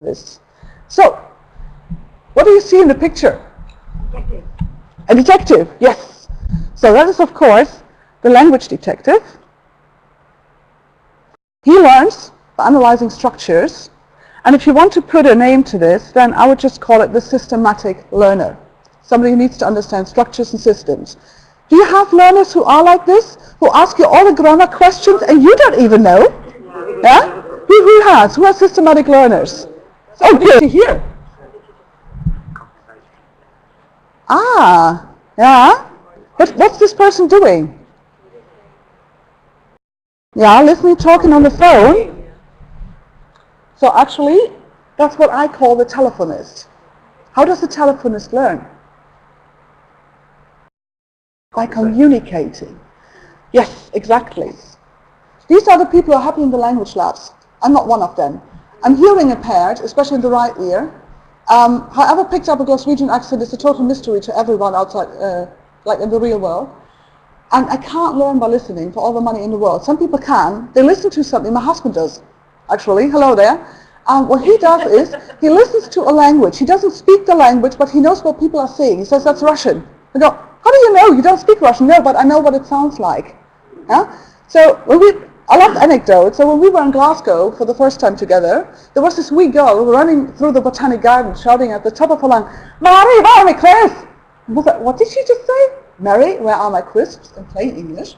this. So, what do you see in the picture? Detective. A detective, yes. So that is, of course, the language detective. He learns by analyzing structures. And if you want to put a name to this, then I would just call it the systematic learner. Somebody who needs to understand structures and systems. Do you have learners who are like this? Who ask you all the grammar questions and you don't even know? Yeah? Who has? Who has systematic learners? Oh, good to hear. Ah, yeah. What's this person doing? Yeah, listening, talking on the phone. So actually, that's what I call the telephonist. How does the telephonist learn? By communicating. Yes, exactly. These are the people who are happy in the language labs. I'm not one of them. I'm hearing impaired, especially in the right ear. However, picked up a Glaswegian accent is a total mystery to everyone outside, like in the real world. And I can't learn by listening for all the money in the world. Some people can. They listen to something. My husband does, actually. Hello there. What he does is he listens to a language. He doesn't speak the language, but he knows what people are saying. He says, that's Russian. I go, how do you know? You don't speak Russian. No, but I know what it sounds like. Yeah? So I love anecdotes. So when we were in Glasgow for the first time together, there was this wee girl running through the Botanic Garden shouting at the top of her lungs, Mary, where are my crisps? What did she just say? Mary, where are my crisps? In plain English.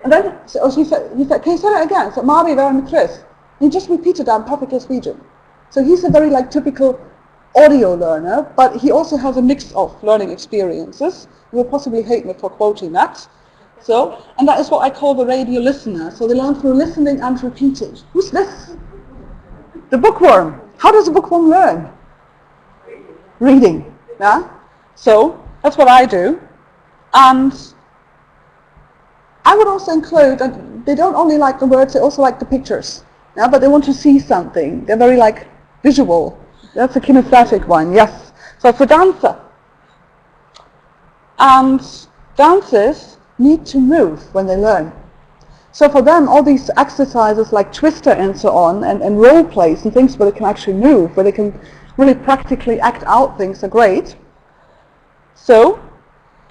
And then he said, can you say that again? So Mary, where are my crisps? And he just repeated that in perfect Glaswegian. So he's a very typical audio learner, but he also has a mix of learning experiences. You will possibly hate me for quoting that. So, and that is what I call the radio listener. So they learn through listening and repeating. Who's this? The bookworm. How does a bookworm learn? Reading. Yeah? So that's what I do. And I would also include, and they don't only like the words, they also like the pictures. Yeah? But they want to see something. They're very visual. That's a kinesthetic one, yes. So it's a dancer. And dancers need to move when they learn. So for them, all these exercises like Twister and so on, and role plays and things where they can actually move, where they can really practically act out things are great. So,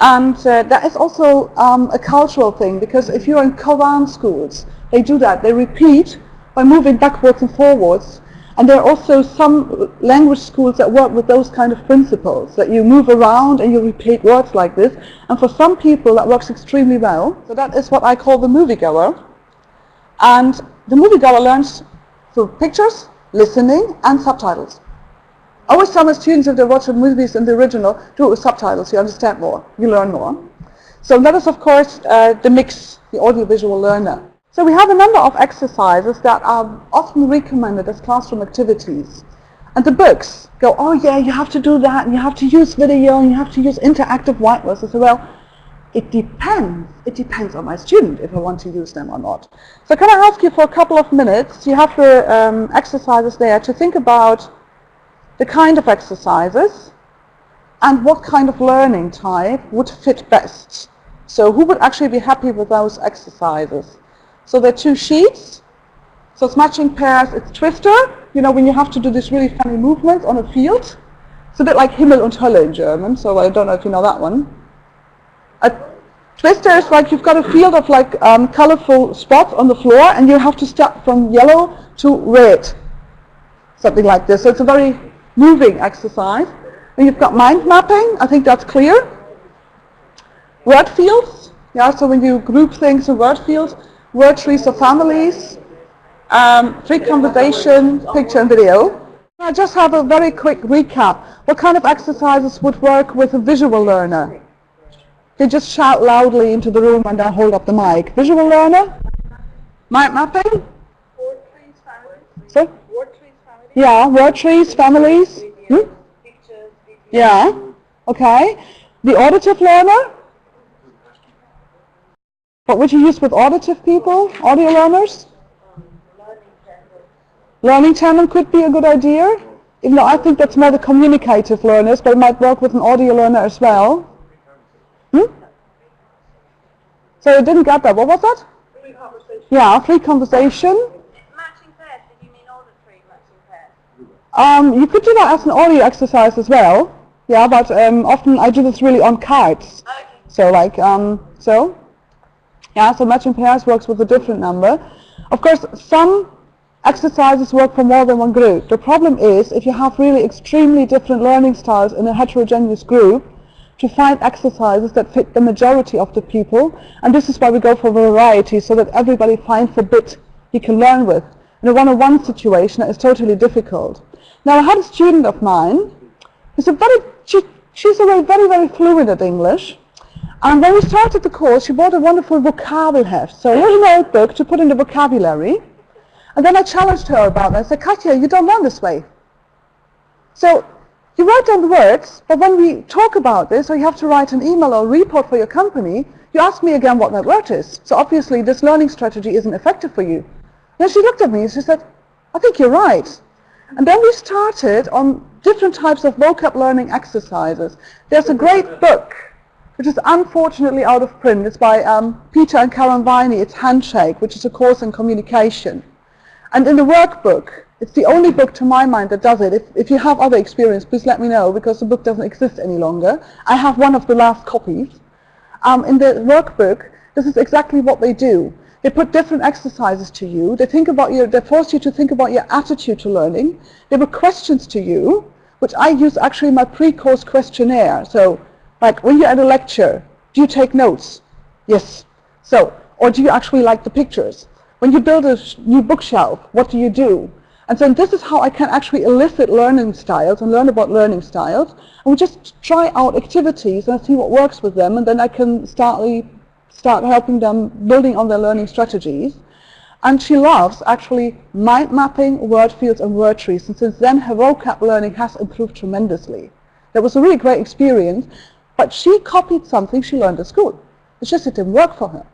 and that is also a cultural thing, because if you're in Koran schools, they do that. They repeat by moving backwards and forwards. And there are also some language schools that work with those kind of principles, that you move around and you repeat words like this. And for some people that works extremely well. So that is what I call the moviegoer. And the moviegoer learns through pictures, listening, and subtitles. I always tell my students, if they watch movies in the original, do it with subtitles, you understand more, you learn more. So that is, of course, the mix, the audiovisual learner. So we have a number of exercises that are often recommended as classroom activities. And the books go, oh yeah, you have to do that, and you have to use video, and you have to use interactive whiteboards. I say, well, it depends. It depends on my student if I want to use them or not. So can I ask you for a couple of minutes, you have the exercises there, to think about the kind of exercises and what kind of learning type would fit best. So who would actually be happy with those exercises? So there are two sheets. So it's matching pairs, it's Twister, when you have to do these really funny movements on a field. It's a bit like Himmel und Hölle in German, so I don't know if you know that one. A Twister is like you've got a field of colorful spots on the floor, and you have to start from yellow to red. Something like this. So it's a very moving exercise. And you've got mind mapping, I think that's clear. Word fields, so when you group things in word fields, word trees of families, free conversation, picture and video. I just have a very quick recap. What kind of exercises would work with a visual learner? They just shout loudly into the room and then hold up the mic. Visual learner? Mind mapping? Word trees, families. So? Word trees, families. Yeah, word trees, families. Pictures, videos. Yeah, okay. The auditive learner? What would you use with auditive people, audio learners? Learning tandem could be a good idea, even though I think that's more the communicative learners, but it might work with an audio learner as well. So I didn't get that. What was that? Free conversation. Yeah, free conversation. Matching pairs, did you mean auditory matching pairs? You could do that as an audio exercise as well, yeah, but often I do this really on cards. Okay. So like, so matching pairs works with a different number. Of course, some exercises work for more than one group. The problem is if you have really extremely different learning styles in a heterogeneous group, to find exercises that fit the majority of the people, and this is why we go for variety, so that everybody finds a bit he can learn with. In a one-on-one situation, that is totally difficult. Now, I had a student of mine who's she's already very, very fluent at English, and when we started the course, she bought a wonderful vocabulary heft, so a little notebook to put in the vocabulary. And then I challenged her about it. I said, Katja, you don't learn this way. So you write down the words, but when we talk about this, or you have to write an email or a report for your company, you ask me again what that word is. So obviously this learning strategy isn't effective for you. Then she looked at me and she said, I think you're right. And then we started on different types of vocab learning exercises. There's a great book, which is unfortunately out of print. It's by Peter and Karen Viney. It's Handshake, which is a course in communication. And in the workbook, it's the only book to my mind that does it. If you have other experience, please let me know, because the book doesn't exist any longer. I have one of the last copies. In the workbook, this is exactly what they do. They put different exercises to you. They force you to think about your attitude to learning. They put questions to you, which I use actually in my pre-course questionnaire. So, like when you're at a lecture, do you take notes? Yes. So, or do you actually like the pictures? When you build a new bookshelf, what do you do? And so this is how I can actually elicit learning styles and learn about learning styles. And we just try out activities and see what works with them, and then I can start helping them building on their learning strategies. And she loves actually mind mapping, word fields and word trees, and since then her vocab learning has improved tremendously. That was a really great experience, but she copied something she learned at school. It's just it didn't work for her.